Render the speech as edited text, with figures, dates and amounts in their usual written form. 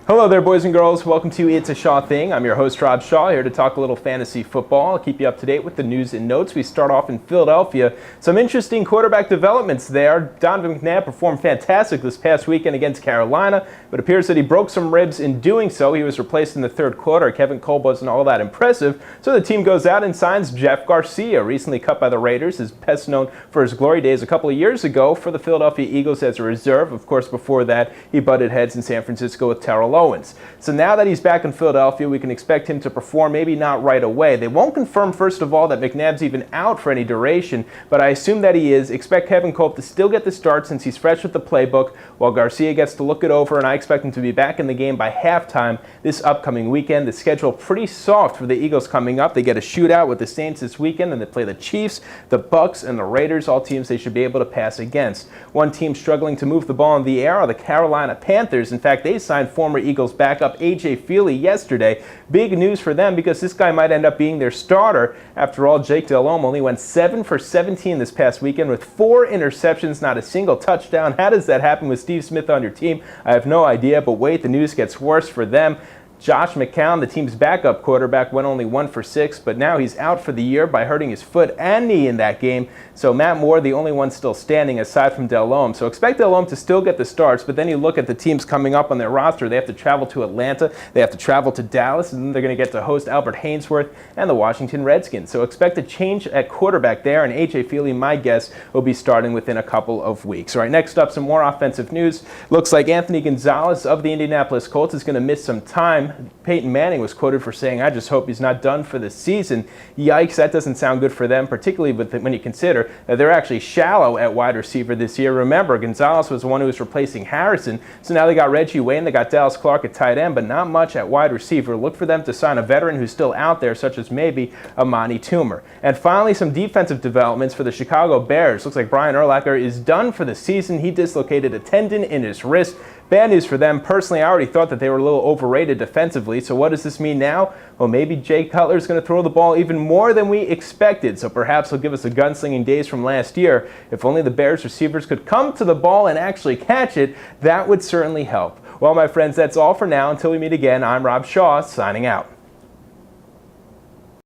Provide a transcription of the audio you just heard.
Hello there, boys and girls. Welcome to It's a Shaw Thing. I'm your host, Rob Shaw, here to talk a little fantasy football. I'll keep you up to date with the news and notes. We start off in Philadelphia. Some interesting quarterback developments there. Donovan McNabb performed fantastic this past weekend against Carolina, but it appears that he broke some ribs in doing so. He was replaced in the third quarter. Kevin Cole wasn't all that impressive, so the team goes out and signs Jeff Garcia, recently cut by the Raiders, is best known for his glory days a couple of years ago for the Philadelphia Eagles as a reserve. Of course, before that, he butted heads in San Francisco with Terrell Owens. So now that he's back in Philadelphia, we can expect him to perform, maybe not right away. They won't confirm, first of all, that McNabb's even out for any duration, but I assume that he is. Expect Kevin Cole to still get the start since he's fresh with the playbook, while Garcia gets to look it over, and I expect him to be back in the game by halftime this upcoming weekend. The schedule pretty soft for the Eagles coming up. They get a shootout with the Saints this weekend, and they play the Chiefs, the Bucks, and the Raiders, all teams they should be able to pass against. One team struggling to move the ball in the air are the Carolina Panthers. In fact, they signed former Eagles backup A.J. Feely yesterday. Big news for them because this guy might end up being their starter. After all, Jake Delhomme only went 7 for 17 this past weekend with 4 interceptions, not a single touchdown. How does that happen with Steve Smith on your team? I have no idea, but wait, the news gets worse for them. Josh McCown, the team's backup quarterback, went only 1 for 6, but now he's out for the year by hurting his foot and knee in that game. So Matt Moore, the only one still standing aside from Delhomme. So expect Delhomme to still get the starts, but then you look at the teams coming up on their roster. They have to travel to Atlanta, they have to travel to Dallas, and then they're going to get to host Albert Haynesworth and the Washington Redskins. So expect a change at quarterback there, and A.J. Feely, my guess, will be starting within a couple of weeks. All right, next up, some more offensive news. Looks like Anthony Gonzalez of the Indianapolis Colts is going to miss some time. Peyton Manning was quoted for saying, "I just hope he's not done for the season." Yikes, that doesn't sound good for them, particularly when you consider that they're actually shallow at wide receiver this year. Remember, Gonzalez was the one who was replacing Harrison, so now they got Reggie Wayne, they got Dallas Clark at tight end, but not much at wide receiver. Look for them to sign a veteran who's still out there, such as maybe Amani Toomer. And finally, some defensive developments for the Chicago Bears. Looks like Brian Urlacher is done for the season. He dislocated a tendon in his wrist. Bad news for them. Personally, I already thought that they were a little overrated defensively. So what does this mean now? Well, maybe Jay Cutler is going to throw the ball even more than we expected. So perhaps he'll give us the gunslinging days from last year. If only the Bears receivers could come to the ball and actually catch it, that would certainly help. Well, my friends, that's all for now. Until we meet again, I'm Rob Shaw, signing out.